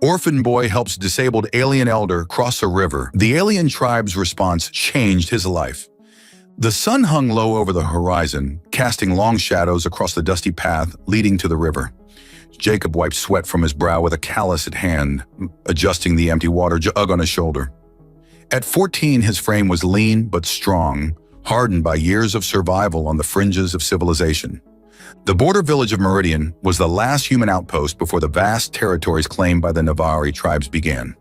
Orphan boy helps disabled alien elder cross a river. The alien tribe's response changed his life. The sun hung low over the horizon, casting long shadows across the dusty path leading to the river. Jacob wiped sweat from his brow with a calloused hand, adjusting the empty water jug on his shoulder. At 14, his frame was lean but strong, hardened by years of survival on the fringes of civilization. The border village of Meridian was the last human outpost before the vast territories claimed by the Navari tribes began.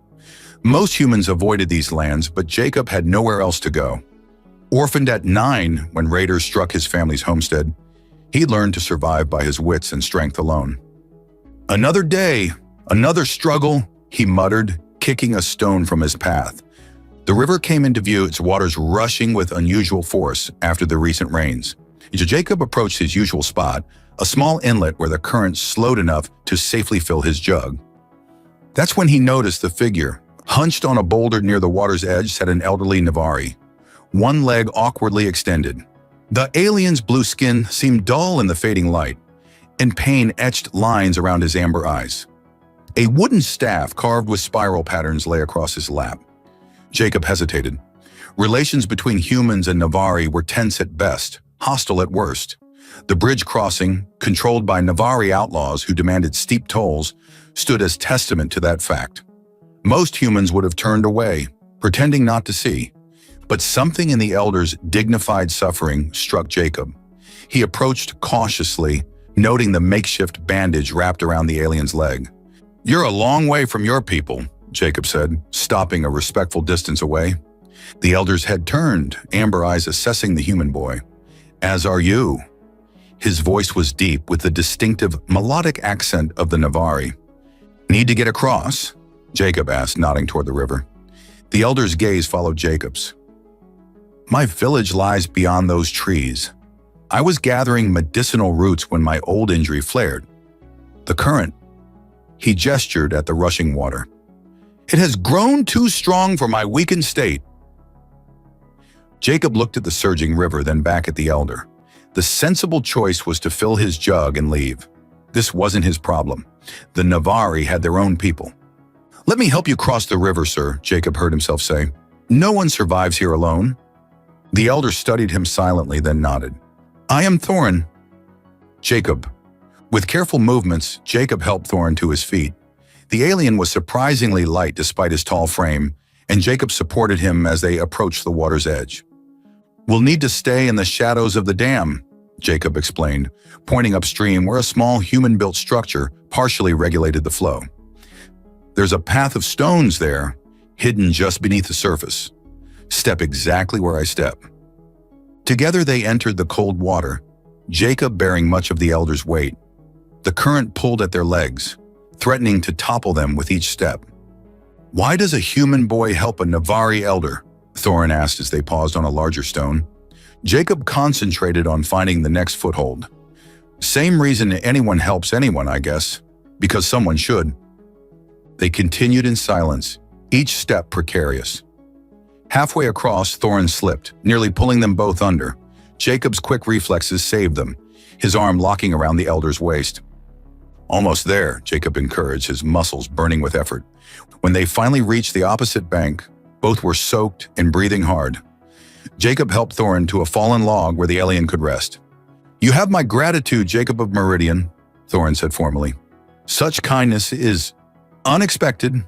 Most humans avoided these lands, but Jacob had nowhere else to go. Orphaned at 9 when raiders struck his family's homestead, he learned to survive by his wits and strength alone. "Another day, another struggle," he muttered, kicking a stone from his path. The river came into view, its waters rushing with unusual force after the recent rains. Jacob approached his usual spot, a small inlet where the current slowed enough to safely fill his jug. That's when he noticed the figure. Hunched on a boulder near the water's edge sat an elderly Navari, one leg awkwardly extended. The alien's blue skin seemed dull in the fading light, and pain etched lines around his amber eyes. A wooden staff carved with spiral patterns lay across his lap. Jacob hesitated. Relations between humans and Navari were tense at best, hostile at worst. The bridge crossing, controlled by Navari outlaws who demanded steep tolls, stood as testament to that fact. Most humans would have turned away, pretending not to see. But something in the elder's dignified suffering struck Jacob. He approached cautiously, noting the makeshift bandage wrapped around the alien's leg. "You're a long way from your people," Jacob said, stopping a respectful distance away. The elder's head turned, amber eyes assessing the human boy. "As are you." His voice was deep with the distinctive melodic accent of the Navari. "Need to get across?" Jacob asked, nodding toward the river. The elder's gaze followed Jacob's. "My village lies beyond those trees. I was gathering medicinal roots when my old injury flared. The current," he gestured at the rushing water, "it has grown too strong for my weakened state." Jacob looked at the surging river, then back at the elder. The sensible choice was to fill his jug and leave. This wasn't his problem. The Navari had their own people. "Let me help you cross the river, sir," Jacob heard himself say. "No one survives here alone." The elder studied him silently, then nodded. "I am Thorin." "Jacob." With careful movements, Jacob helped Thorin to his feet. The alien was surprisingly light despite his tall frame, and Jacob supported him as they approached the water's edge. "We'll need to stay in the shadows of the dam," Jacob explained, pointing upstream where a small human-built structure partially regulated the flow. "There's a path of stones there, hidden just beneath the surface. Step exactly where I step." Together they entered the cold water, Jacob bearing much of the elder's weight. The current pulled at their legs, threatening to topple them with each step. "Why does a human boy help a Navari elder?" Thorin asked as they paused on a larger stone. Jacob concentrated on finding the next foothold. "Same reason anyone helps anyone, I guess. Because someone should." They continued in silence, each step precarious. Halfway across, Thorin slipped, nearly pulling them both under. Jacob's quick reflexes saved them, his arm locking around the elder's waist. "Almost there," Jacob encouraged, his muscles burning with effort. When they finally reached the opposite bank, both were soaked and breathing hard. Jacob helped Thorin to a fallen log where the alien could rest. "You have my gratitude, Jacob of Meridian," Thorin said formally. "Such kindness is unexpected."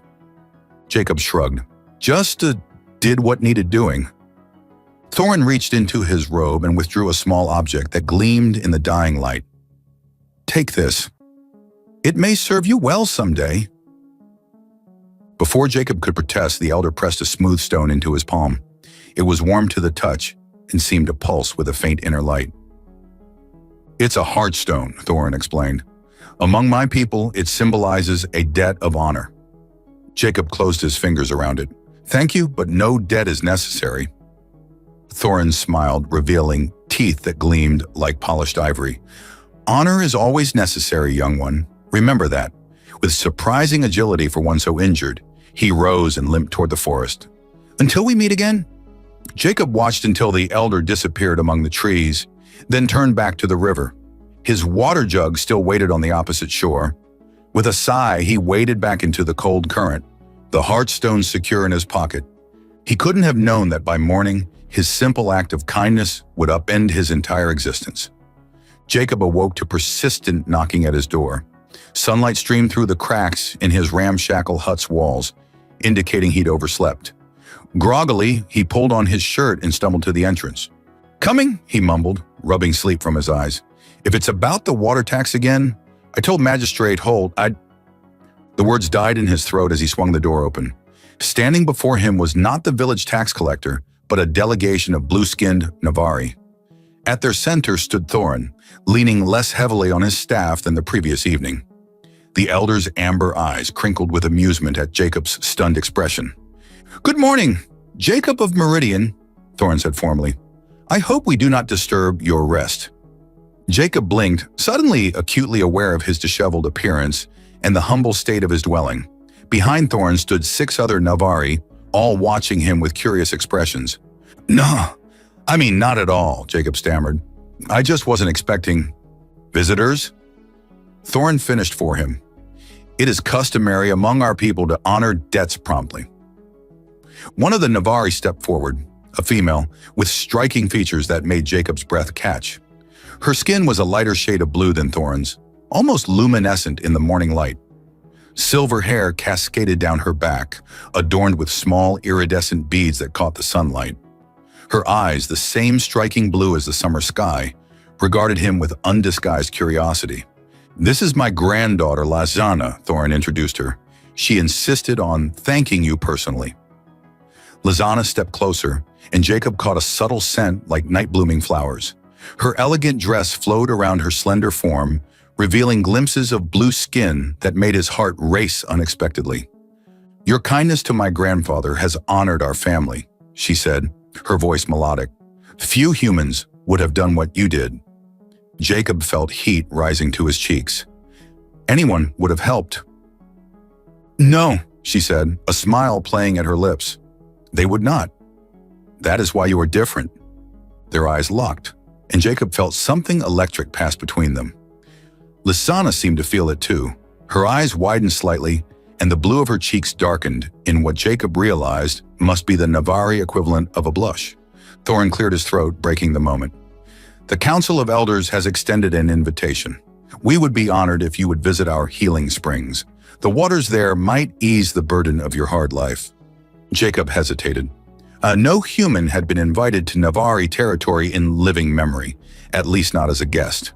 Jacob shrugged. "Just did what needed doing." Thorin reached into his robe and withdrew a small object that gleamed in the dying light. "Take this. It may serve you well someday." Before Jacob could protest, the elder pressed a smooth stone into his palm. It was warm to the touch and seemed to pulse with a faint inner light. "It's a heart stone," Thorin explained. "Among my people, it symbolizes a debt of honor." Jacob closed his fingers around it. "Thank you, but no debt is necessary." Thorin smiled, revealing teeth that gleamed like polished ivory. "Honor is always necessary, young one. Remember that." With surprising agility for one so injured, he rose and limped toward the forest. "Until we meet again?" Jacob watched until the elder disappeared among the trees, then turned back to the river. His water jug still waited on the opposite shore. With a sigh, he waded back into the cold current, the heartstone secure in his pocket. He couldn't have known that by morning, his simple act of kindness would upend his entire existence. Jacob awoke to persistent knocking at his door. Sunlight streamed through the cracks in his ramshackle hut's walls, indicating he'd overslept. Groggily, he pulled on his shirt and stumbled to the entrance. "Coming," he mumbled, rubbing sleep from his eyes. "If it's about the water tax again, I told Magistrate Holt I'd—" The words died in his throat as he swung the door open. Standing before him was not the village tax collector, but a delegation of blue-skinned Navari. At their center stood Thorin, leaning less heavily on his staff than the previous evening. The elder's amber eyes crinkled with amusement at Jacob's stunned expression. "Good morning, Jacob of Meridian," Thorin said formally. "I hope we do not disturb your rest." Jacob blinked, suddenly acutely aware of his disheveled appearance and the humble state of his dwelling. Behind Thorin stood 6 other Navari, all watching him with curious expressions. "No, I mean not at all," Jacob stammered. "I just wasn't expecting visitors." Thorin finished for him. "It is customary among our people to honor debts promptly." One of the Navari stepped forward, a female, with striking features that made Jacob's breath catch. Her skin was a lighter shade of blue than Thorin's, almost luminescent in the morning light. Silver hair cascaded down her back, adorned with small iridescent beads that caught the sunlight. Her eyes, the same striking blue as the summer sky, regarded him with undisguised curiosity. "This is my granddaughter, Lizana," Thorin introduced her. "She insisted on thanking you personally." Lizana stepped closer, and Jacob caught a subtle scent like night-blooming flowers. Her elegant dress flowed around her slender form, revealing glimpses of blue skin that made his heart race unexpectedly. "Your kindness to my grandfather has honored our family," she said, her voice melodic. "Few humans would have done what you did." Jacob felt heat rising to his cheeks. "Anyone would have helped." "No," she said, a smile playing at her lips. "They would not. That is why you are different." Their eyes locked, and Jacob felt something electric pass between them. Lysana seemed to feel it too. Her eyes widened slightly, and the blue of her cheeks darkened in what Jacob realized must be the Navari equivalent of a blush. Thorin cleared his throat, breaking the moment. "The Council of Elders has extended an invitation. We would be honored if you would visit our healing springs. The waters there might ease the burden of your hard life." Jacob hesitated. No human had been invited to Navari territory in living memory, at least not as a guest.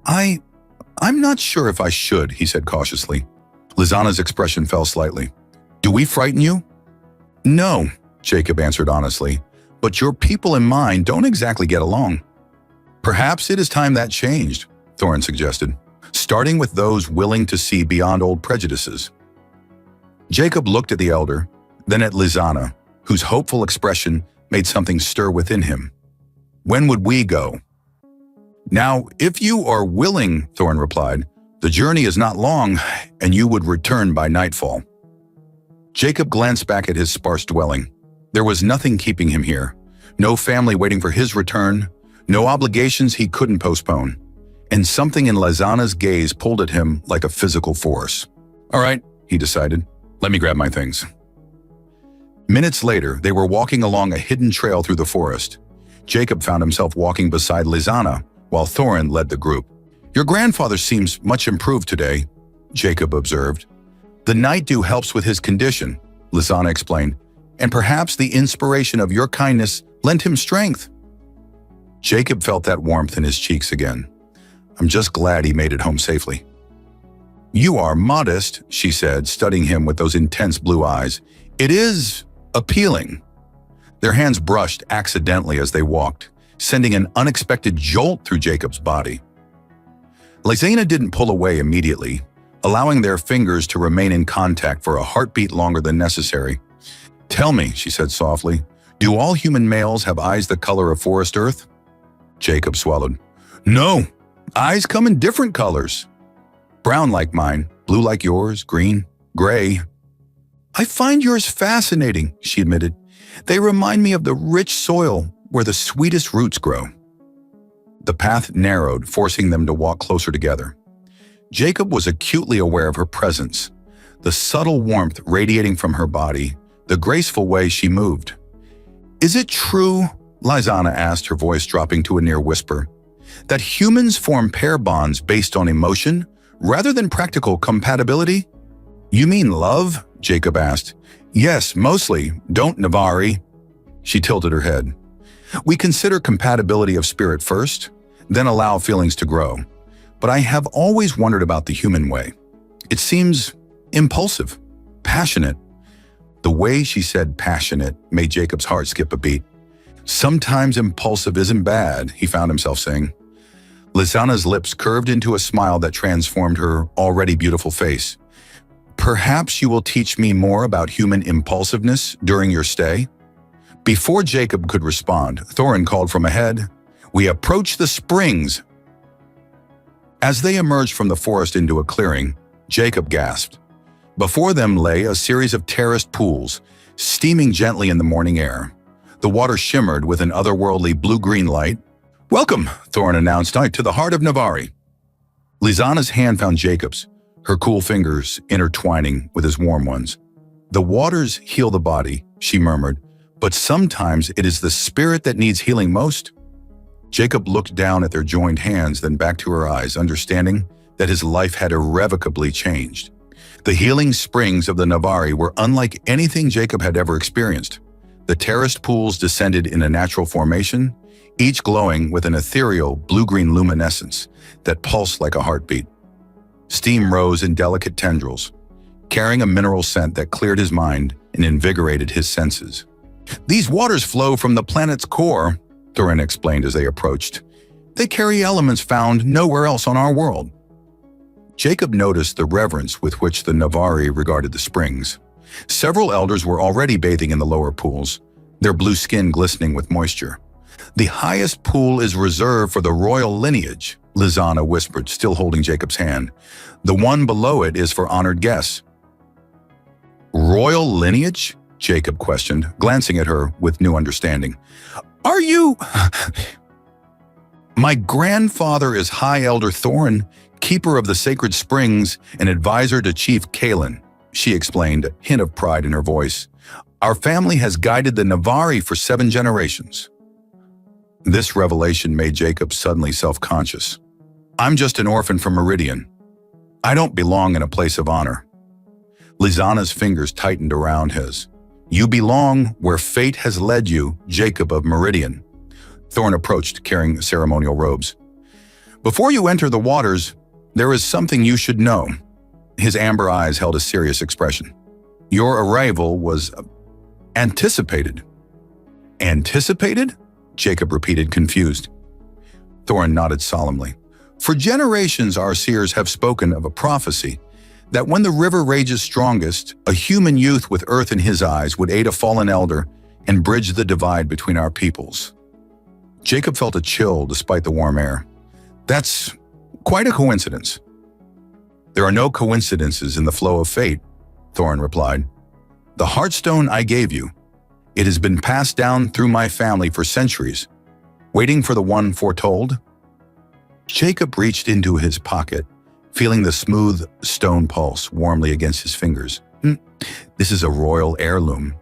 I'm not sure if I should," he said cautiously. Lizana's expression fell slightly. "Do we frighten you?" "No," Jacob answered honestly, "but your people and mine don't exactly get along." "Perhaps it is time that changed," Thorin suggested, "starting with those willing to see beyond old prejudices." Jacob looked at the elder, then at Lizana, whose hopeful expression made something stir within him. "When would we go?" "Now, if you are willing," Thorin replied, "the journey is not long, and you would return by nightfall." Jacob glanced back at his sparse dwelling. There was nothing keeping him here, no family waiting for his return, no obligations he couldn't postpone, and something in Lizana's gaze pulled at him like a physical force. "All right," he decided, "let me grab my things." Minutes later, they were walking along a hidden trail through the forest. Jacob found himself walking beside Lizana, while Thorin led the group. "Your grandfather seems much improved today," Jacob observed. "The night dew helps with his condition," Lizana explained, "and perhaps the inspiration of your kindness lent him strength." Jacob felt that warmth in his cheeks again. "I'm just glad he made it home safely." "You are modest," she said, studying him with those intense blue eyes. "It is appealing." Their hands brushed accidentally as they walked, sending an unexpected jolt through Jacob's body. Lysana didn't pull away immediately, allowing their fingers to remain in contact for a heartbeat longer than necessary. "Tell me," she said softly, "do all human males have eyes the color of forest earth?" Jacob swallowed. "No, eyes come in different colors. Brown like mine, blue like yours, green, gray." "I find yours fascinating," she admitted. "They remind me of the rich soil where the sweetest roots grow." The path narrowed, forcing them to walk closer together. Jacob was acutely aware of her presence, the subtle warmth radiating from her body, the graceful way she moved. "Is it true," Lysana asked, her voice dropping to a near whisper, "that humans form pair bonds based on emotion rather than practical compatibility?" "You mean love?" Jacob asked. "Yes, mostly. Don't, Navari?" She tilted her head. "We consider compatibility of spirit first, then allow feelings to grow. But I have always wondered about the human way. It seems impulsive, passionate." The way she said passionate made Jacob's heart skip a beat. "Sometimes impulsive isn't bad," he found himself saying. Lysana's lips curved into a smile that transformed her already beautiful face. "Perhaps you will teach me more about human impulsiveness during your stay?" Before Jacob could respond, Thorin called from ahead, "We approach the springs." As they emerged from the forest into a clearing, Jacob gasped. Before them lay a series of terraced pools, steaming gently in the morning air. The water shimmered with an otherworldly blue-green light. "Welcome," Thorin announced, "to the heart of Navari." Lysana's hand found Jacob's, her cool fingers intertwining with his warm ones. "The waters heal the body," she murmured, "but sometimes it is the spirit that needs healing most." Jacob looked down at their joined hands, then back to her eyes, understanding that his life had irrevocably changed. The healing springs of the Navari were unlike anything Jacob had ever experienced. The terraced pools descended in a natural formation, each glowing with an ethereal blue-green luminescence that pulsed like a heartbeat. Steam rose in delicate tendrils, carrying a mineral scent that cleared his mind and invigorated his senses. "These waters flow from the planet's core," Thorin explained as they approached. "They carry elements found nowhere else on our world." Jacob noticed the reverence with which the Navari regarded the springs. Several elders were already bathing in the lower pools, their blue skin glistening with moisture. "The highest pool is reserved for the royal lineage," Lysana whispered, still holding Jacob's hand. "The one below it is for honored guests." "Royal lineage?" Jacob questioned, glancing at her with new understanding. "Are you—" "My grandfather is High Elder Thorin, keeper of the sacred springs and advisor to Chief Kalen," she explained, a hint of pride in her voice. "Our family has guided the Navari for 7 generations." This revelation made Jacob suddenly self-conscious. "I'm just an orphan from Meridian. I don't belong in a place of honor." Lysana's fingers tightened around his. "You belong where fate has led you, Jacob of Meridian." Thorin approached, carrying ceremonial robes. "Before you enter the waters, there is something you should know." His amber eyes held a serious expression. "Your arrival was anticipated." "Anticipated?" Jacob repeated, confused. Thorin nodded solemnly. "For generations our seers have spoken of a prophecy that when the river rages strongest, a human youth with earth in his eyes would aid a fallen elder and bridge the divide between our peoples." Jacob felt a chill despite the warm air. "That's quite a coincidence." "There are no coincidences in the flow of fate," Thorin replied. "The heartstone I gave you, it has been passed down through my family for centuries, waiting for the one foretold." Jacob reached into his pocket, feeling the smooth stone pulse warmly against his fingers. "This is a royal heirloom."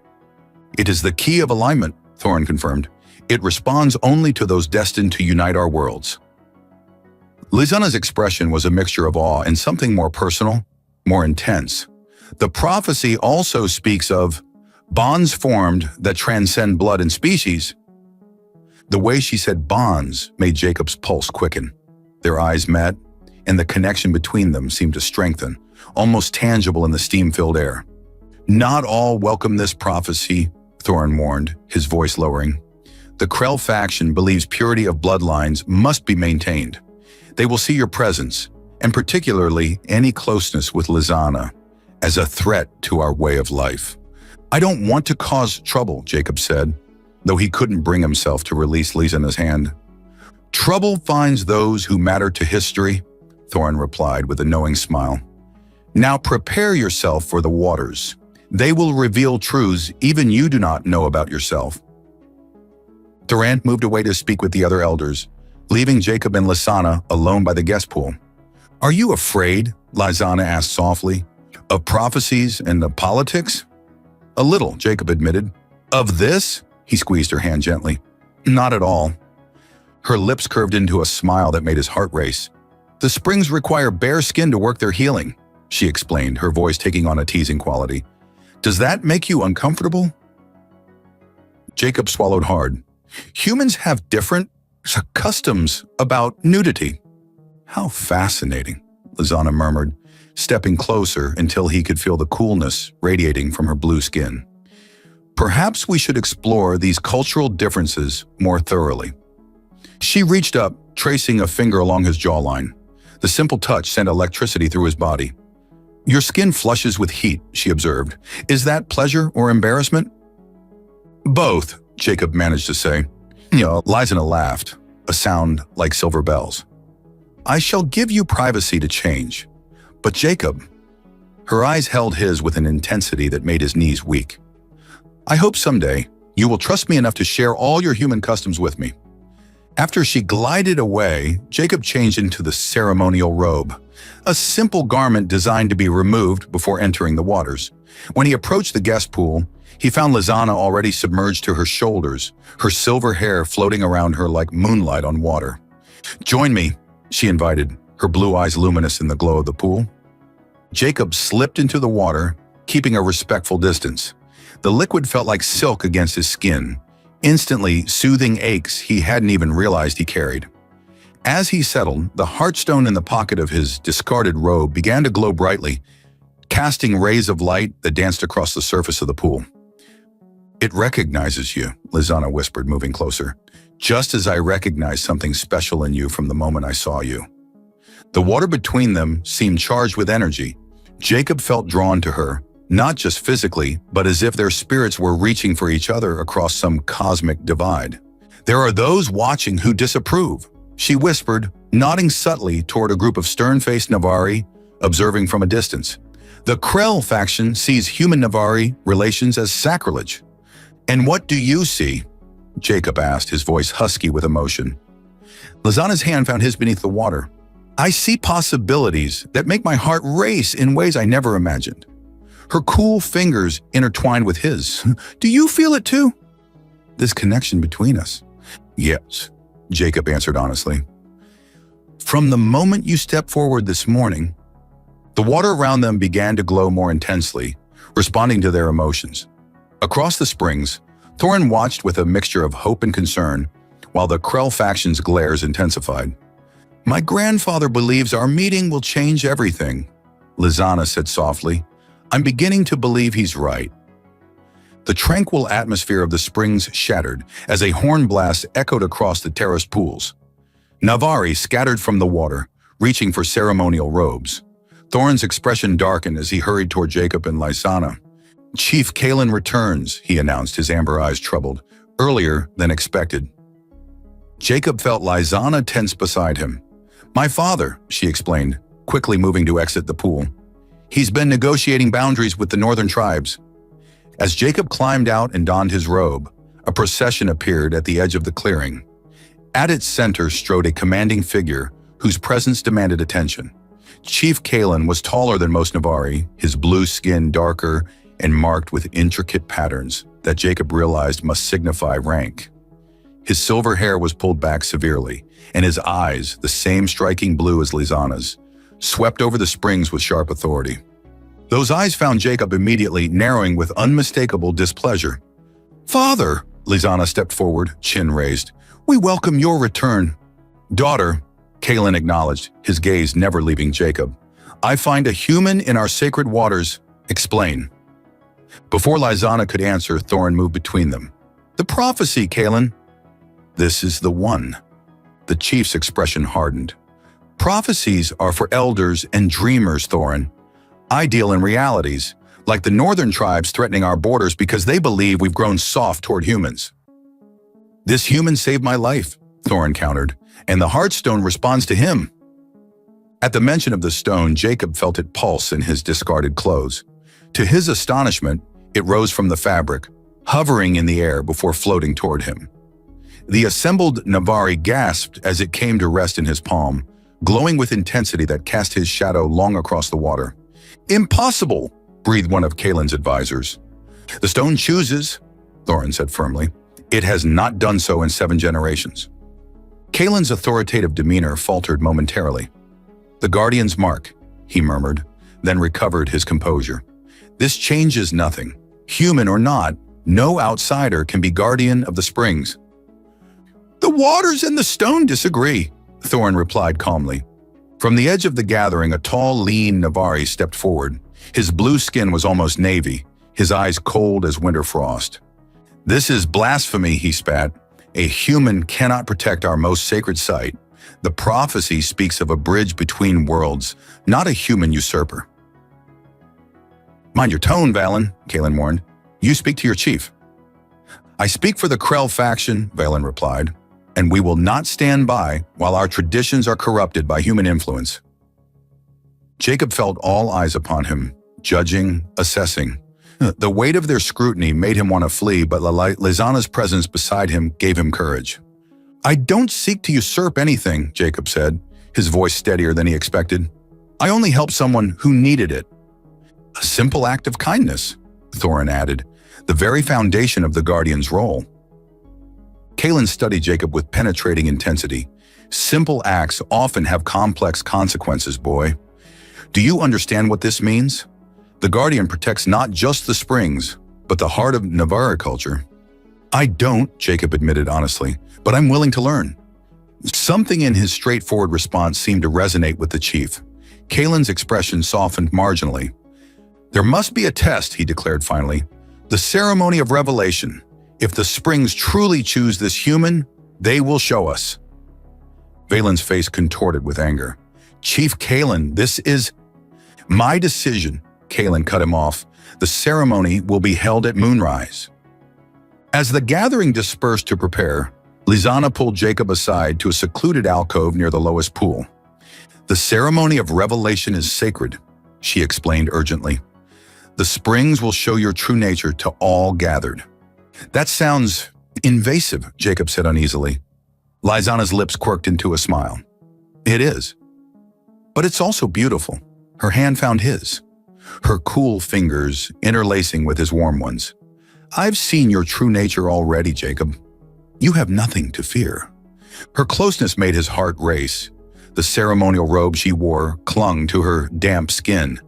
"It is the key of alignment," Thorin confirmed. "It responds only to those destined to unite our worlds." Lysana's expression was a mixture of awe and something more personal, more intense. "The prophecy also speaks of bonds formed that transcend blood and species." The way she said bonds made Jacob's pulse quicken. Their eyes met, and the connection between them seemed to strengthen, almost tangible in the steam-filled air. "Not all welcome this prophecy," Thorin warned, his voice lowering. "The Krell faction believes purity of bloodlines must be maintained. They will see your presence, and particularly any closeness with Lysana, as a threat to our way of life." "I don't want to cause trouble," Jacob said, though he couldn't bring himself to release Lysana's hand. "Trouble finds those who matter to history," Thorin replied with a knowing smile. "Now prepare yourself for the waters. They will reveal truths even you do not know about yourself." Thorin moved away to speak with the other elders, leaving Jacob and Lysana alone by the guest pool. Are you afraid, Lysana asked softly, of prophecies and the politics? A little, Jacob admitted. Of this? He squeezed her hand gently. Not at all. Her lips curved into a smile that made his heart race. The springs require bare skin to work their healing, she explained, her voice taking on a teasing quality. Does that make you uncomfortable? Jacob swallowed hard. Humans have different customs about nudity. How fascinating, Lysana murmured, stepping closer until he could feel the coolness radiating from her blue skin. Perhaps we should explore these cultural differences more thoroughly. She reached up, tracing a finger along his jawline. The simple touch sent electricity through his body. Your skin flushes with heat, she observed. Is that pleasure or embarrassment? Both, Jacob managed to say. Lysana laughed, a sound like silver bells. I shall give you privacy to change. But Jacob, her eyes held his with an intensity that made his knees weak. I hope someday you will trust me enough to share all your human customs with me. After she glided away, Jacob changed into the ceremonial robe, a simple garment designed to be removed before entering the waters. When he approached the guest pool, he found Lysana already submerged to her shoulders, her silver hair floating around her like moonlight on water. Join me, she invited, her blue eyes luminous in the glow of the pool. Jacob slipped into the water, keeping a respectful distance. The liquid felt like silk against his skin, instantly soothing aches he hadn't even realized he carried. As he settled, the heartstone in the pocket of his discarded robe began to glow brightly, casting rays of light that danced across the surface of the pool. It recognizes you, Lysana whispered, moving closer, just as I recognized something special in you from the moment I saw you. The water between them seemed charged with energy. Jacob felt drawn to her, not just physically, but as if their spirits were reaching for each other across some cosmic divide. There are those watching who disapprove, she whispered, nodding subtly toward a group of stern-faced Navari observing from a distance. The Krell faction sees human-Navari relations as sacrilege. And what do you see? Jacob asked, his voice husky with emotion. Lysana's hand found his beneath the water. I see possibilities that make my heart race in ways I never imagined. Her cool fingers intertwined with his. Do you feel it too? This connection between us? Yes, Jacob answered honestly. From the moment you stepped forward this morning, the water around them began to glow more intensely, responding to their emotions. Across the springs, Thorin watched with a mixture of hope and concern, while the Krell faction's glares intensified. My grandfather believes our meeting will change everything, Lysana said softly. I'm beginning to believe he's right. The tranquil atmosphere of the springs shattered as a horn blast echoed across the terraced pools. Navari scattered from the water, reaching for ceremonial robes. Thorin's expression darkened as he hurried toward Jacob and Lysana. Chief Kalen returns, he announced, his amber eyes troubled, earlier than expected. Jacob felt Lysana tense beside him. My father, she explained, quickly moving to exit the pool. He's been negotiating boundaries with the northern tribes. As Jacob climbed out and donned his robe, a procession appeared at the edge of the clearing. At its center strode a commanding figure whose presence demanded attention. Chief Kalen was taller than most Navari, his blue skin darker and marked with intricate patterns that Jacob realized must signify rank. His silver hair was pulled back severely, and his eyes, the same striking blue as Lysana's, swept over the springs with sharp authority. Those eyes found Jacob immediately, narrowing with unmistakable displeasure. Father, Lysana stepped forward, chin raised. We welcome your return. Daughter, Kalen acknowledged, his gaze never leaving Jacob. I find a human in our sacred waters. Explain. Before Lysana could answer, Thorin moved between them. The prophecy, Kalen. This is the one. The chief's expression hardened. Prophecies are for elders and dreamers, Thorin. I deal in realities, like the northern tribes threatening our borders because they believe we've grown soft toward humans. This human saved my life, Thorin countered, and the Heartstone responds to him. At the mention of the stone, Jacob felt it pulse in his discarded clothes. To his astonishment, it rose from the fabric, hovering in the air before floating toward him. The assembled Navari gasped as it came to rest in his palm, glowing with intensity that cast his shadow long across the water. "Impossible," breathed one of Kalen's advisors. "The stone chooses," Thorin said firmly. "It has not done so in 7 generations." Kalen's authoritative demeanor faltered momentarily. "The Guardian's mark," he murmured, then recovered his composure. "This changes nothing. Human or not, no outsider can be guardian of the springs." "The waters and the stone disagree," Thorin replied calmly. From the edge of the gathering, a tall, lean Navari stepped forward. His blue skin was almost navy, his eyes cold as winter frost. "This is blasphemy," he spat. "A human cannot protect our most sacred site. The prophecy speaks of a bridge between worlds, not a human usurper." "Mind your tone, Valen," Kalen warned. "You speak to your chief." "I speak for the Krell faction," Valen replied, "and we will not stand by while our traditions are corrupted by human influence." Jacob felt all eyes upon him, judging, assessing. The weight of their scrutiny made him want to flee, but Lizana's presence beside him gave him courage. "I don't seek to usurp anything," Jacob said, his voice steadier than he expected. "I only help someone who needed it." "A simple act of kindness," Thorin added, "the very foundation of the Guardian's role." Kalen studied Jacob with penetrating intensity. "Simple acts often have complex consequences, boy. Do you understand what this means? The Guardian protects not just the springs, but the heart of Navarra culture." "I don't," Jacob admitted honestly, "but I'm willing to learn." Something in his straightforward response seemed to resonate with the chief. Kalen's expression softened marginally. "There must be a test," he declared finally. "The ceremony of revelation. If the springs truly choose this human, they will show us." Valen's face contorted with anger. "Chief Kalen, this is my decision." Kalen cut him off. "The ceremony will be held at moonrise." As the gathering dispersed to prepare, Lizana pulled Jacob aside to a secluded alcove near the lowest pool. "The ceremony of revelation is sacred," she explained urgently. "The springs will show your true nature to all gathered." "That sounds invasive," Jacob said uneasily. Lizana's lips quirked into a smile. "It is. But it's also beautiful." Her hand found his, her cool fingers interlacing with his warm ones. "I've seen your true nature already, Jacob. You have nothing to fear." Her closeness made his heart race. The ceremonial robe she wore clung to her damp skin,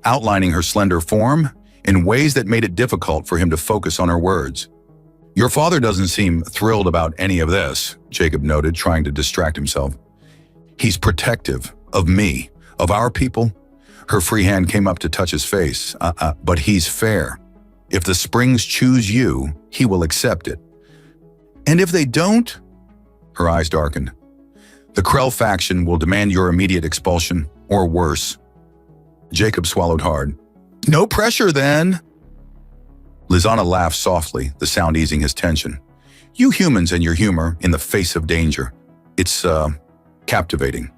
outlining her slender form in ways that made it difficult for him to focus on her words. "Your father doesn't seem thrilled about any of this," Jacob noted, trying to distract himself. "He's protective of me, of our people." Her free hand came up to touch his face. But he's fair. If the springs choose you, he will accept it." "And if they don't?" Her eyes darkened. "The Krell faction will demand your immediate expulsion, or worse." Jacob swallowed hard. "No pressure, then." Lizana laughed softly, the sound easing his tension. "You humans and your humor in the face of danger. It's, captivating."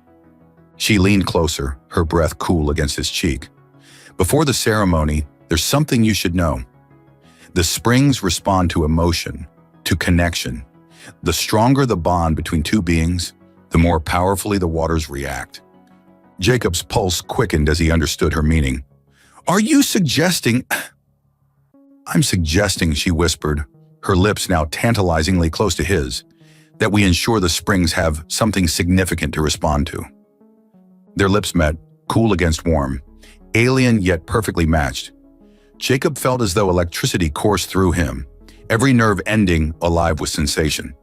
She leaned closer, her breath cool against his cheek. "Before the ceremony, there's something you should know. The springs respond to emotion, to connection. The stronger the bond between two beings, the more powerfully the waters react." Jacob's pulse quickened as he understood her meaning. "Are you suggesting—" "I'm suggesting," she whispered, her lips now tantalizingly close to his, "that we ensure the springs have something significant to respond to." Their lips met, cool against warm, alien yet perfectly matched. Jacob felt as though electricity coursed through him, every nerve ending alive with sensation.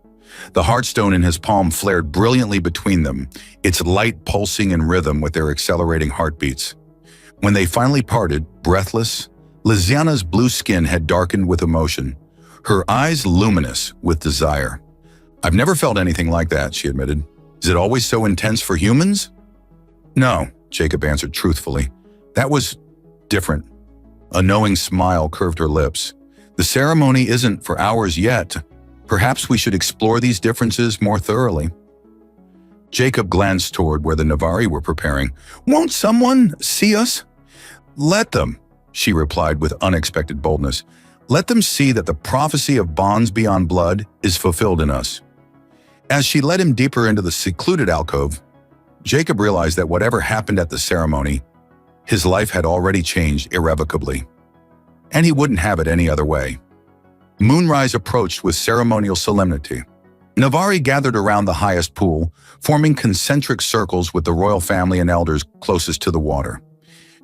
The heartstone in his palm flared brilliantly between them, its light pulsing in rhythm with their accelerating heartbeats. When they finally parted, breathless, Lizana's blue skin had darkened with emotion, her eyes luminous with desire. "I've never felt anything like that," she admitted. "Is it always so intense for humans?" "No," Jacob answered truthfully. "That was different." A knowing smile curved her lips. "The ceremony isn't for hours yet. Perhaps we should explore these differences more thoroughly." Jacob glanced toward where the Navari were preparing. "Won't someone see us?" "Let them," she replied with unexpected boldness. "Let them see that the prophecy of bonds beyond blood is fulfilled in us." As she led him deeper into the secluded alcove, Jacob realized that whatever happened at the ceremony, his life had already changed irrevocably, and he wouldn't have it any other way. Moonrise approached with ceremonial solemnity. Navari gathered around the highest pool, forming concentric circles with the royal family and elders closest to the water.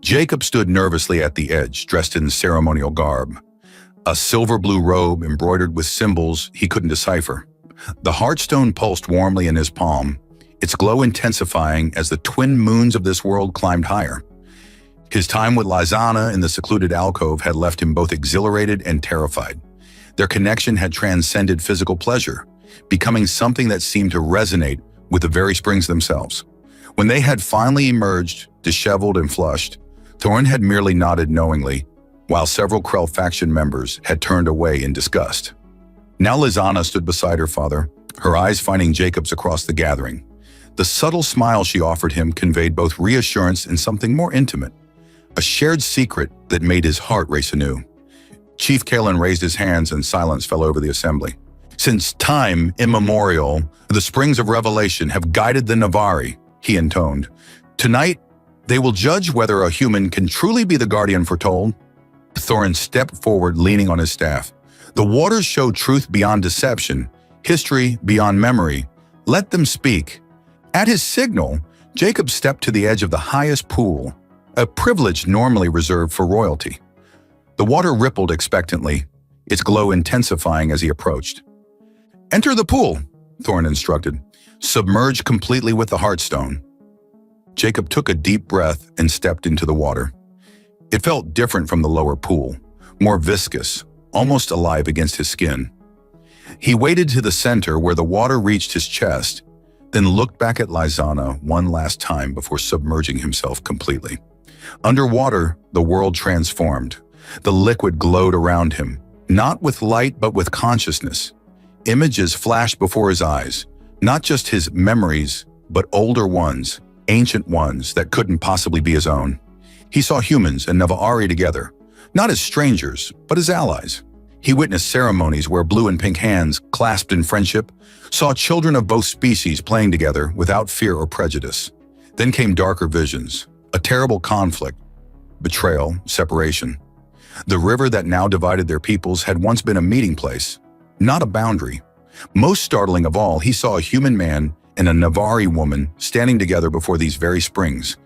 Jacob stood nervously at the edge, dressed in ceremonial garb, a silver-blue robe embroidered with symbols he couldn't decipher. The heartstone pulsed warmly in his palm, its glow intensifying as the twin moons of this world climbed higher. His time with Lizana in the secluded alcove had left him both exhilarated and terrified. Their connection had transcended physical pleasure, becoming something that seemed to resonate with the very springs themselves. When they had finally emerged, disheveled and flushed, Thorin had merely nodded knowingly, while several Krell faction members had turned away in disgust. Now Lizana stood beside her father, her eyes finding Jacob's across the gathering. The subtle smile she offered him conveyed both reassurance and something more intimate, a shared secret that made his heart race anew. Chief Kalen raised his hands and silence fell over the assembly. Since time immemorial, the springs of revelation have guided the Navari, he intoned. Tonight, they will judge whether a human can truly be the guardian foretold. Thorin stepped forward, leaning on his staff. The waters show truth beyond deception, history beyond memory. Let them speak. At his signal, Jacob stepped to the edge of the highest pool, a privilege normally reserved for royalty. The water rippled expectantly, its glow intensifying as he approached. "Enter the pool," Thorin instructed. "Submerge completely with the Heartstone." Jacob took a deep breath and stepped into the water. It felt different from the lower pool, more viscous, almost alive against his skin. He waded to the center where the water reached his chest, then looked back at Lizana one last time before submerging himself completely. Underwater, the world transformed. The liquid glowed around him, not with light but with consciousness. Images flashed before his eyes, not just his memories, but older ones, ancient ones that couldn't possibly be his own. He saw humans and Navari together, not as strangers, but as allies. He witnessed ceremonies where blue and pink hands clasped in friendship, saw children of both species playing together without fear or prejudice. Then came darker visions, a terrible conflict, betrayal, separation. The river that now divided their peoples had once been a meeting place, not a boundary. Most startling of all, he saw a human man and a Navari woman standing together before these very springs.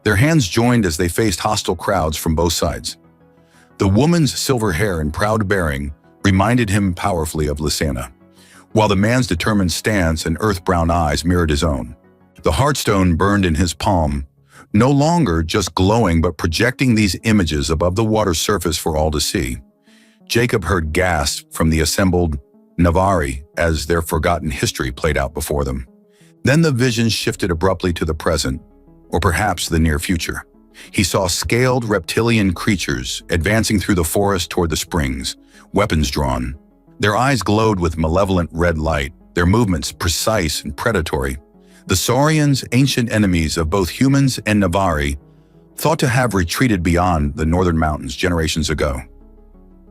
Their hands joined as they faced hostile crowds from both sides. The woman's silver hair and proud bearing reminded him powerfully of Lysana, while the man's determined stance and earth-brown eyes mirrored his own. The Heartstone burned in his palm, no longer just glowing but projecting these images above the water's surface for all to see. Jacob heard gasps from the assembled Navari as their forgotten history played out before them. Then the vision shifted abruptly to the present, or perhaps the near future. He saw scaled reptilian creatures advancing through the forest toward the springs, weapons drawn. Their eyes glowed with malevolent red light, their movements precise and predatory. The Saurians, ancient enemies of both humans and Navari, thought to have retreated beyond the northern mountains generations ago.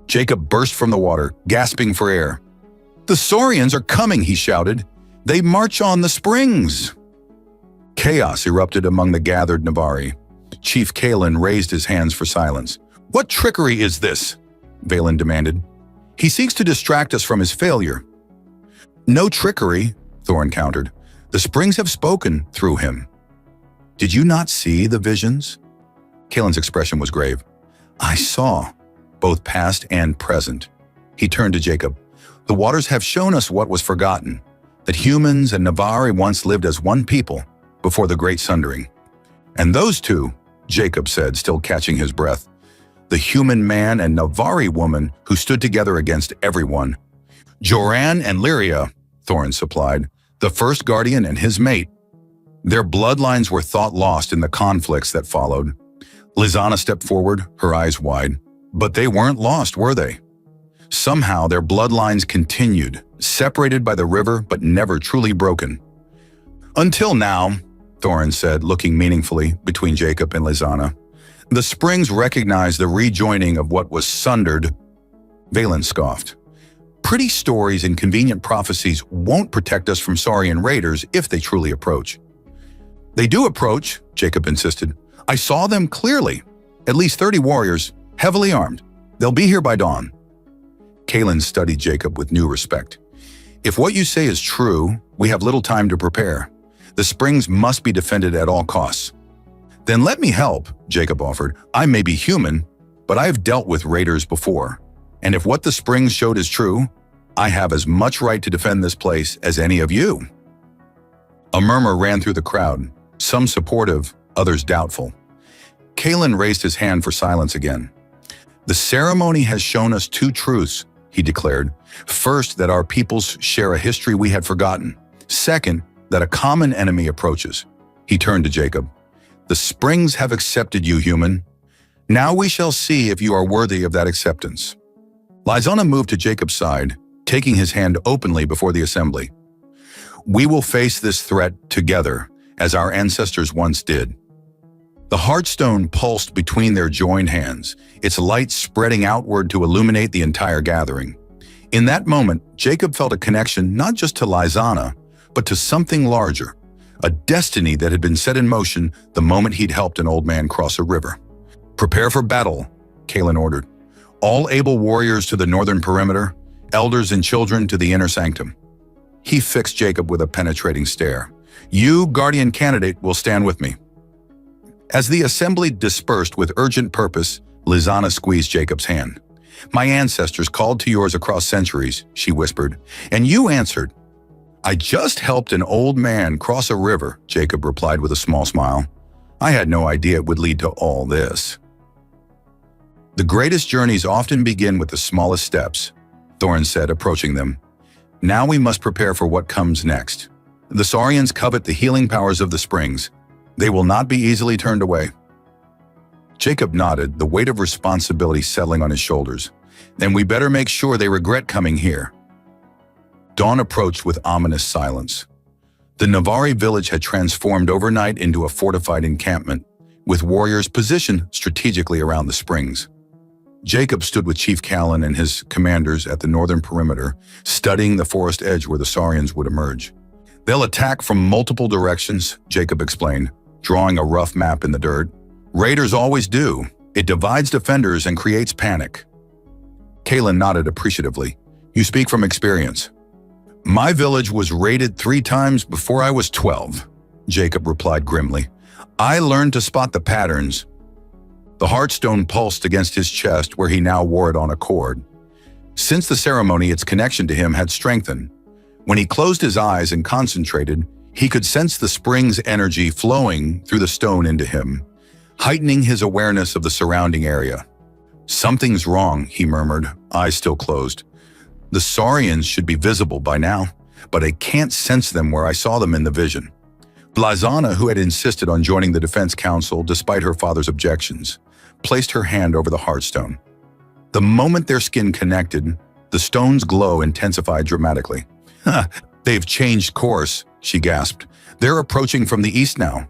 Jacob burst from the water, gasping for air. "The Saurians are coming," he shouted. "They march on the springs!" Chaos erupted among the gathered Navari. Chief Kalen raised his hands for silence. "What trickery is this?" Valen demanded. "He seeks to distract us from his failure." "No trickery," Thorin countered. "The springs have spoken through him." "Did you not see the visions?" Kalen's expression was grave. "I saw, both past and present." He turned to Jacob. "The waters have shown us what was forgotten, that humans and Navari once lived as one people before the Great Sundering. And those two," Jacob said, still catching his breath, "the human man and Navari woman who stood together against everyone. Joran and Lyria," Thorin supplied, "the first guardian and his mate. Their bloodlines were thought lost in the conflicts that followed." Lizana stepped forward, her eyes wide. "But they weren't lost, were they? Somehow their bloodlines continued, separated by the river but never truly broken." "Until now," Thorin said, looking meaningfully between Jacob and Lizana. "The springs recognize the rejoining of what was sundered." Valen scoffed. "Pretty stories and convenient prophecies won't protect us from Saurian raiders if they truly approach." They do approach, Jacob insisted. I saw them clearly. At least 30 warriors, heavily armed. They'll be here by dawn. Kalen studied Jacob with new respect. If what you say is true, we have little time to prepare. The springs must be defended at all costs. Then let me help, Jacob offered. I may be human, but I have dealt with raiders before. And if what the springs showed is true, I have as much right to defend this place as any of you. A murmur ran through the crowd, some supportive, others doubtful. Kalen raised his hand for silence again. The ceremony has shown us two truths, he declared. First, that our peoples share a history we had forgotten. Second, that a common enemy approaches. He turned to Jacob. The springs have accepted you, human. Now we shall see if you are worthy of that acceptance. Lizana moved to Jacob's side, taking his hand openly before the assembly. We will face this threat together, as our ancestors once did. The heartstone pulsed between their joined hands, its light spreading outward to illuminate the entire gathering. In that moment, Jacob felt a connection not just to Lizana, but to something larger, a destiny that had been set in motion the moment he'd helped an old man cross a river. Prepare for battle, Kalen ordered. All able warriors to the northern perimeter, elders and children to the inner sanctum. He fixed Jacob with a penetrating stare. You, guardian candidate, will stand with me. As the assembly dispersed with urgent purpose, Lizana squeezed Jacob's hand. My ancestors called to yours across centuries, she whispered, and you answered. I just helped an old man cross a river, Jacob replied with a small smile. I had no idea it would lead to all this. The greatest journeys often begin with the smallest steps, Thorin said, approaching them. Now we must prepare for what comes next. The Saurians covet the healing powers of the springs. They will not be easily turned away. Jacob nodded, the weight of responsibility settling on his shoulders. Then we better make sure they regret coming here. Dawn approached with ominous silence. The Navari village had transformed overnight into a fortified encampment, with warriors positioned strategically around the springs. Jacob stood with Chief Callan and his commanders at the northern perimeter, studying the forest edge where the Saurians would emerge. They'll attack from multiple directions, Jacob explained, drawing a rough map in the dirt. Raiders always do. It divides defenders and creates panic. Kalen nodded appreciatively. You speak from experience. My village was raided 3 times before I was 12, Jacob replied grimly. I learned to spot the patterns. The heartstone pulsed against his chest where he now wore it on a cord. Since the ceremony, its connection to him had strengthened. When he closed his eyes and concentrated, he could sense the spring's energy flowing through the stone into him, heightening his awareness of the surrounding area. Something's wrong, he murmured, eyes still closed. The Saurians should be visible by now, but I can't sense them where I saw them in the vision. Lizana, who had insisted on joining the Defense Council despite her father's objections, placed her hand over the heartstone. The moment their skin connected, the stone's glow intensified dramatically. They've changed course, she gasped. They're approaching from the east now.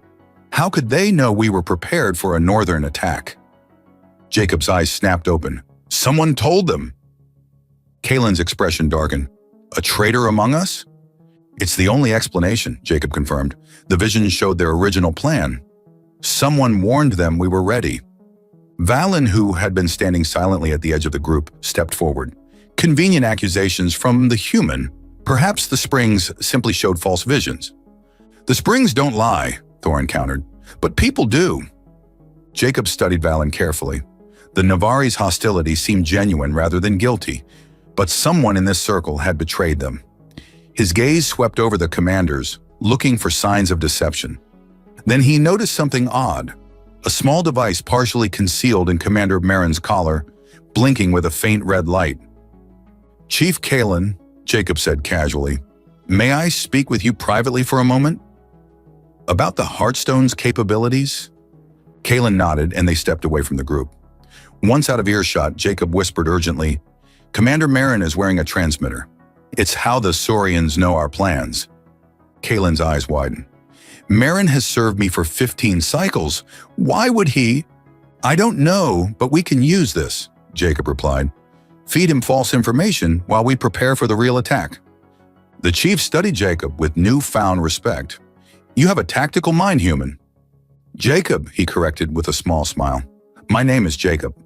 How could they know we were prepared for a northern attack? Jacob's eyes snapped open. Someone told them. Kalen's expression darkened. A traitor among us? It's the only explanation, Jacob confirmed. The vision showed their original plan. Someone warned them we were ready. Valen, who had been standing silently at the edge of the group, stepped forward. Convenient accusations from the human. Perhaps the springs simply showed false visions. The springs don't lie, Thorin countered, but people do. Jacob studied Valen carefully. The Navari's hostility seemed genuine rather than guilty, but someone in this circle had betrayed them. His gaze swept over the commanders, looking for signs of deception. Then he noticed something odd, a small device partially concealed in Commander Marin's collar, blinking with a faint red light. Chief Kalen, Jacob said casually, may I speak with you privately for a moment? About the Heartstone's capabilities? Kalen nodded and they stepped away from the group. Once out of earshot, Jacob whispered urgently, Commander Marin is wearing a transmitter. It's how the Saurians know our plans. Kalen's eyes widened. Marin has served me for 15 cycles. Why would he? I don't know, but we can use this, Jacob replied. Feed him false information while we prepare for the real attack. The chief studied Jacob with newfound respect. You have a tactical mind, human. Jacob, he corrected with a small smile. My name is Jacob.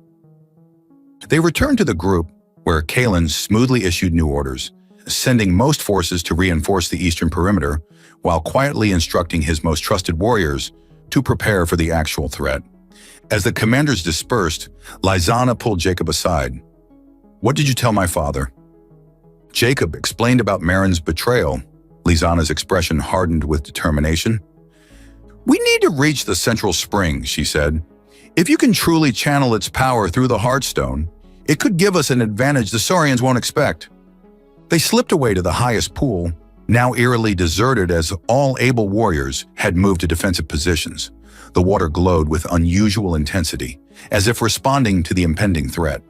They returned to the group, where Kalen smoothly issued new orders, sending most forces to reinforce the eastern perimeter, while quietly instructing his most trusted warriors to prepare for the actual threat. As the commanders dispersed, Lysana pulled Jacob aside. What did you tell my father? Jacob explained about Marin's betrayal. Lysana's expression hardened with determination. We need to reach the central spring, she said. If you can truly channel its power through the Heartstone, it could give us an advantage the Saurians won't expect. They slipped away to the highest pool, now eerily deserted as all able warriors had moved to defensive positions. The water glowed with unusual intensity, as if responding to the impending threat.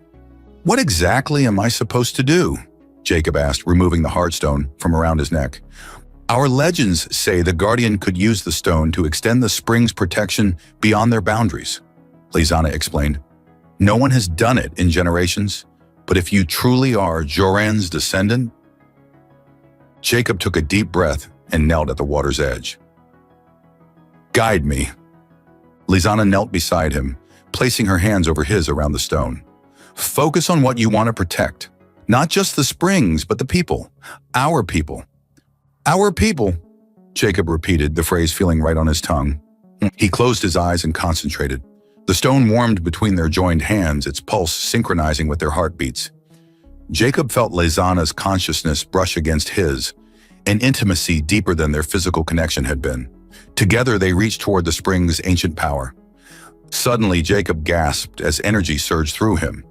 What exactly am I supposed to do? Jacob asked, removing the Heartstone from around his neck. Our legends say the Guardian could use the stone to extend the spring's protection beyond their boundaries, Lysana explained. No one has done it in generations, but if you truly are Joran's descendant... Jacob took a deep breath and knelt at the water's edge. Guide me. Lysana knelt beside him, placing her hands over his around the stone. Focus on what you want to protect. Not just the springs, but the people. Our people. Our people, Jacob repeated, the phrase feeling right on his tongue. He closed his eyes and concentrated. The stone warmed between their joined hands, its pulse synchronizing with their heartbeats. Jacob felt Lysana's consciousness brush against his, an intimacy deeper than their physical connection had been. Together they reached toward the spring's ancient power. Suddenly, Jacob gasped as energy surged through him.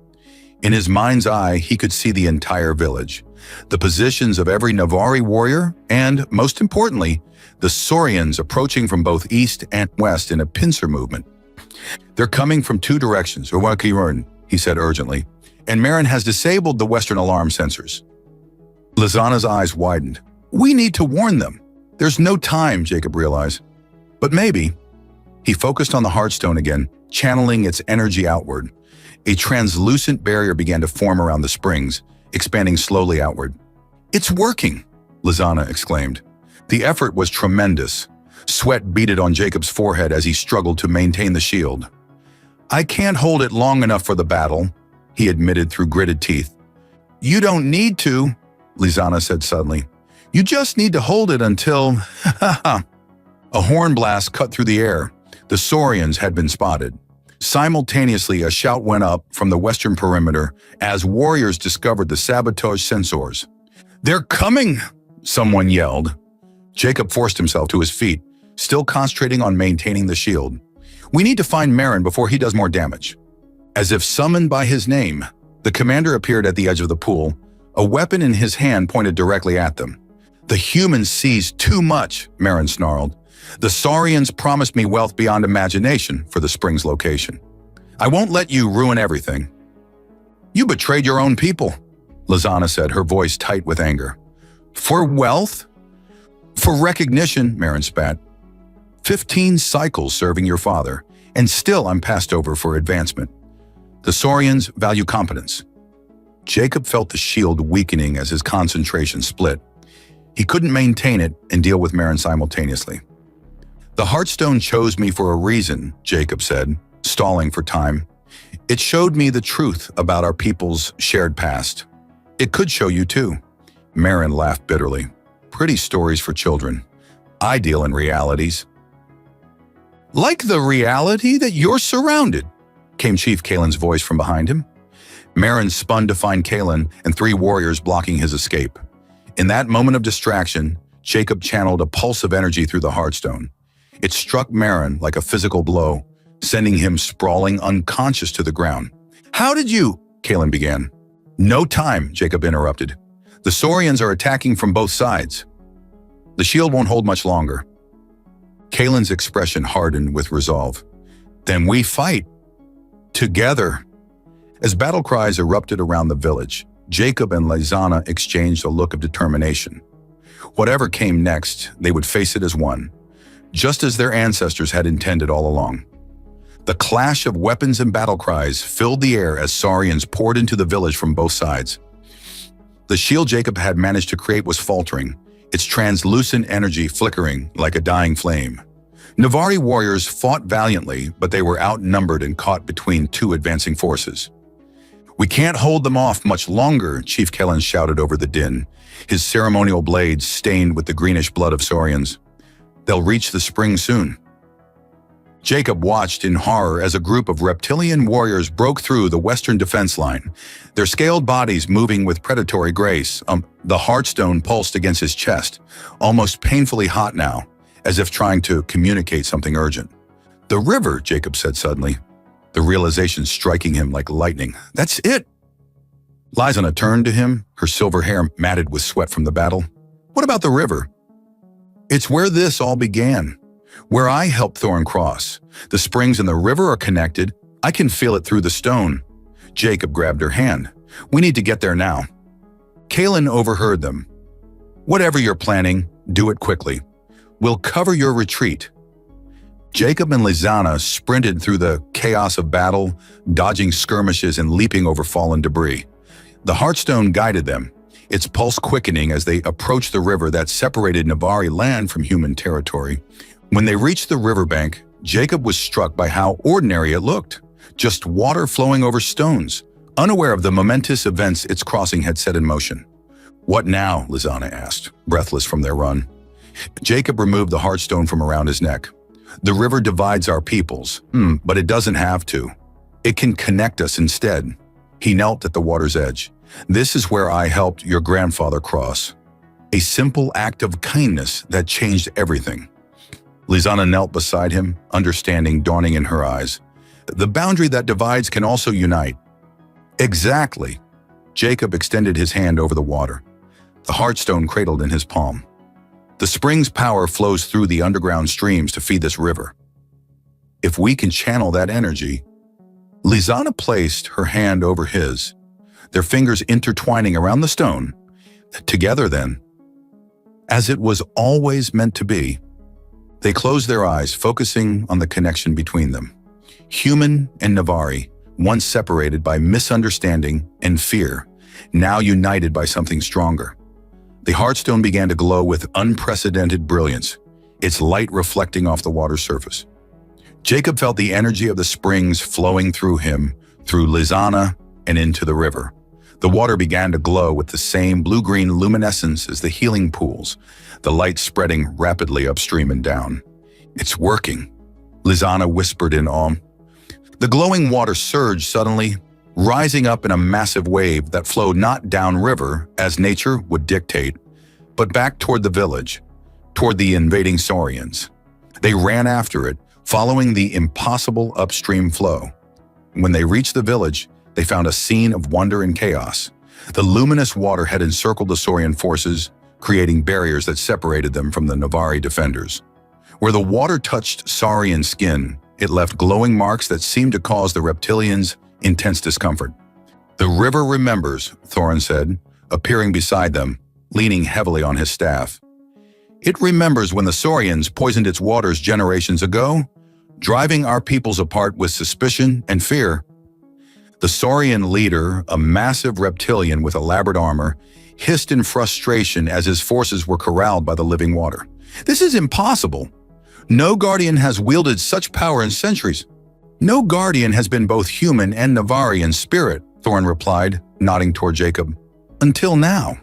In his mind's eye, he could see the entire village, the positions of every Navari warrior, and, most importantly, the Saurians approaching from both east and west in a pincer movement. They're coming from two directions, Urwakirun, he said urgently, and Marin has disabled the western alarm sensors. Lysana's eyes widened. We need to warn them. There's no time, Jacob realized. But maybe. He focused on the Heartstone again, channeling its energy outward. A translucent barrier began to form around the springs, expanding slowly outward. It's working, Lysana exclaimed. The effort was tremendous. Sweat beaded on Jacob's forehead as he struggled to maintain the shield. I can't hold it long enough for the battle, he admitted through gritted teeth. You don't need to, Lysana said suddenly. You just need to hold it until... A horn blast cut through the air. The Saurians had been spotted. Simultaneously, a shout went up from the western perimeter as warriors discovered the sabotage sensors. They're coming, someone yelled. Jacob forced himself to his feet, still concentrating on maintaining the shield. We need to find Marin before he does more damage. As if summoned by his name, the commander appeared at the edge of the pool, a weapon in his hand pointed directly at them. The humans seized too much, Marin snarled. The Saurians promised me wealth beyond imagination for the spring's location. I won't let you ruin everything. You betrayed your own people, Lysana said, her voice tight with anger. For wealth? For recognition, Marin spat. 15 cycles serving your father, and still I'm passed over for advancement. The Saurians value competence. Jacob felt the shield weakening as his concentration split. He couldn't maintain it and deal with Marin simultaneously. The Heartstone chose me for a reason, Jacob said, stalling for time. It showed me the truth about our people's shared past. It could show you too. Marin laughed bitterly. Pretty stories for children. I deal in realities. Like the reality that you're surrounded, came Chief Kalen's voice from behind him. Marin spun to find Kalen and 3 warriors blocking his escape. In that moment of distraction, Jacob channeled a pulse of energy through the Heartstone. It struck Marin like a physical blow, sending him sprawling unconscious to the ground. How did you? Kalen began. No time, Jacob interrupted. The Saurians are attacking from both sides. The shield won't hold much longer. Kalen's expression hardened with resolve. Then we fight. Together. As battle cries erupted around the village, Jacob and Lysana exchanged a look of determination. Whatever came next, they would face it as one, just as their ancestors had intended all along. The clash of weapons and battle cries filled the air as Saurians poured into the village from both sides. The shield Jacob had managed to create was faltering, its translucent energy flickering like a dying flame. Navari warriors fought valiantly, but they were outnumbered and caught between two advancing forces. "We can't hold them off much longer," Chief Kellen shouted over the din, his ceremonial blades stained with the greenish blood of Saurians. "They'll reach the spring soon." Jacob watched in horror as a group of reptilian warriors broke through the western defense line, their scaled bodies moving with predatory grace. The heartstone pulsed against his chest, almost painfully hot now, as if trying to communicate something urgent. "The river," Jacob said suddenly, the realization striking him like lightning. "That's it!" Lysana turned to him, her silver hair matted with sweat from the battle. "What about the river?" "It's where this all began. Where I helped Thorin cross. The springs in the river are connected. I can feel it through the stone." Jacob grabbed her hand. "We need to get there now." Kalen overheard them. "Whatever you're planning, do it quickly. We'll cover your retreat." Jacob and Lysana sprinted through the chaos of battle, dodging skirmishes and leaping over fallen debris. The Heartstone guided them, its pulse quickening as they approached the river that separated Navari land from human territory. When they reached the riverbank, Jacob was struck by how ordinary it looked. Just water flowing over stones, unaware of the momentous events its crossing had set in motion. "What now?" Lysana asked, breathless from their run. Jacob removed the Heartstone from around his neck. "The river divides our peoples, but it doesn't have to. It can connect us instead." He knelt at the water's edge. "This is where I helped your grandfather cross. A simple act of kindness that changed everything." Lysana knelt beside him, understanding dawning in her eyes. "The boundary that divides can also unite." "Exactly." Jacob extended his hand over the water, the Heartstone cradled in his palm. "The spring's power flows through the underground streams to feed this river. If we can channel that energy..." Lysana placed her hand over his, their fingers intertwining around the stone. Together then, as it was always meant to be. They closed their eyes, focusing on the connection between them. Human and Navari, once separated by misunderstanding and fear, now united by something stronger. The Heartstone began to glow with unprecedented brilliance, its light reflecting off the water's surface. Jacob felt the energy of the springs flowing through him, through Lysana, and into the river. The water began to glow with the same blue-green luminescence as the healing pools, the light spreading rapidly upstream and down. "It's working," Lysana whispered in awe. The glowing water surged suddenly, rising up in a massive wave that flowed not downriver, as nature would dictate, but back toward the village, toward the invading Saurians. They ran after it, following the impossible upstream flow. When they reached the village, they found a scene of wonder and chaos. The luminous water had encircled the Saurian forces, creating barriers that separated them from the Navari defenders. Where the water touched Saurian skin, it left glowing marks that seemed to cause the reptilians intense discomfort. "The river remembers," Thorin said, appearing beside them, leaning heavily on his staff. "It remembers when the Saurians poisoned its waters generations ago, driving our peoples apart with suspicion and fear." The Saurian leader, a massive reptilian with elaborate armor, hissed in frustration as his forces were corralled by the living water. "This is impossible. No Guardian has wielded such power in centuries." "No Guardian has been both human and Navari in spirit," Thorin replied, nodding toward Jacob. "Until now."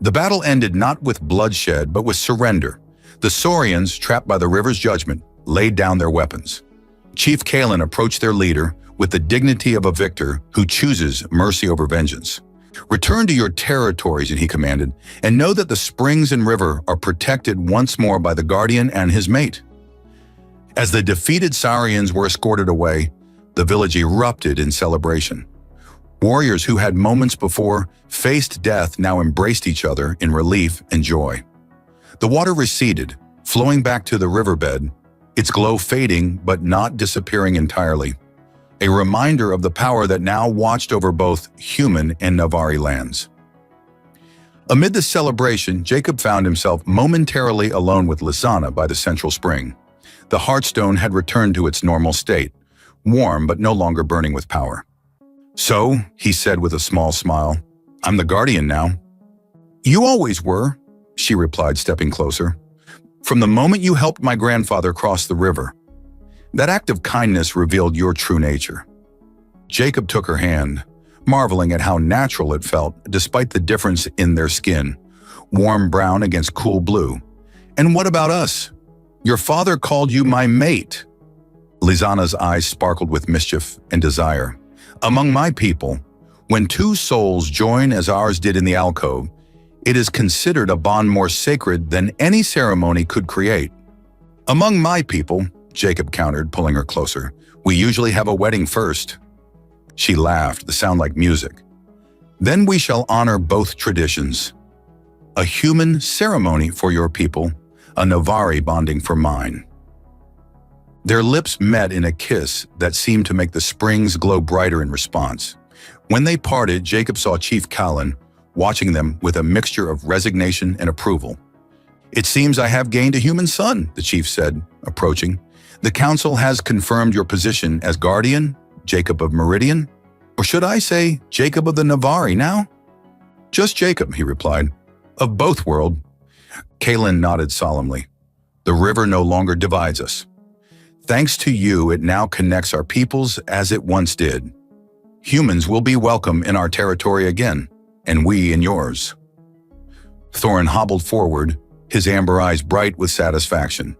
The battle ended not with bloodshed, but with surrender. The Saurians, trapped by the river's judgment, laid down their weapons. Chief Kalen approached their leader with the dignity of a victor who chooses mercy over vengeance. "Return to your territories," he commanded, "and know that the springs and river are protected once more by the Guardian and his mate." As the defeated Saurians were escorted away, the village erupted in celebration. Warriors who had moments before faced death now embraced each other in relief and joy. The water receded, flowing back to the riverbed, its glow fading but not disappearing entirely, a reminder of the power that now watched over both human and Navari lands. Amid the celebration, Jacob found himself momentarily alone with Lysana by the central spring. The Heartstone had returned to its normal state, warm but no longer burning with power. "So," he said with a small smile, "I'm the Guardian now." "You always were," she replied, stepping closer. "From the moment you helped my grandfather cross the river. That act of kindness revealed your true nature." Jacob took her hand, marveling at how natural it felt despite the difference in their skin, warm brown against cool blue. "And what about us? Your father called you my mate." Lizana's eyes sparkled with mischief and desire. "Among my people, when two souls join as ours did in the alcove, it is considered a bond more sacred than any ceremony could create." "Among my people," Jacob countered, pulling her closer, "we usually have a wedding first." She laughed, the sound like music. "Then we shall honor both traditions. A human ceremony for your people, a Navari bonding for mine." Their lips met in a kiss that seemed to make the springs glow brighter in response. When they parted, Jacob saw Chief Callan watching them with a mixture of resignation and approval. "It seems I have gained a human son," the chief said, approaching. "The council has confirmed your position as guardian, Jacob of Meridian? Or should I say, Jacob of the Navari now?" "Just Jacob," he replied. "Of both world." Callan nodded solemnly. "The river no longer divides us. Thanks to you, it now connects our peoples as it once did. Humans will be welcome in our territory again, and we in yours." Thorin hobbled forward, his amber eyes bright with satisfaction.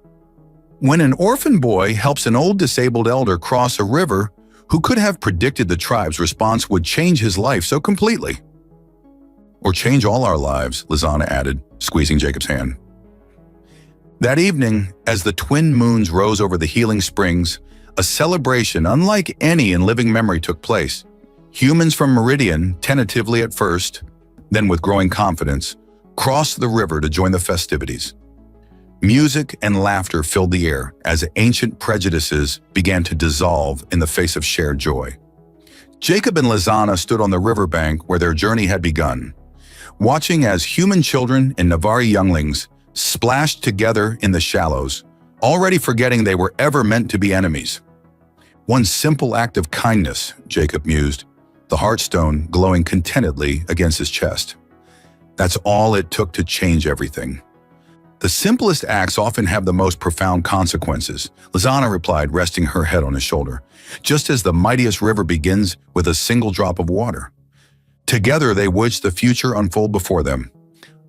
When an orphan boy helps an old disabled elder cross a river, who could have predicted the tribe's response would change his life so completely? "Or change all our lives," Lizana added, squeezing Jacob's hand. That evening, as the twin moons rose over the healing springs, a celebration unlike any in living memory took place. Humans from Meridian, tentatively at first, then with growing confidence, crossed the river to join the festivities. Music and laughter filled the air as ancient prejudices began to dissolve in the face of shared joy. Jacob and Lizana stood on the riverbank where their journey had begun, watching as human children and Navari younglings splashed together in the shallows, already forgetting they were ever meant to be enemies. One simple act of kindness, Jacob mused, the heartstone glowing contentedly against his chest. That's all it took to change everything. "The simplest acts often have the most profound consequences," Lizana replied, resting her head on his shoulder, "just as the mightiest river begins with a single drop of water." Together they watched the future unfold before them.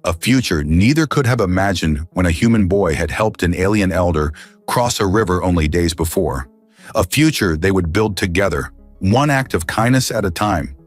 A future neither could have imagined when a human boy had helped an alien elder cross a river only days before. A future they would build together, one act of kindness at a time.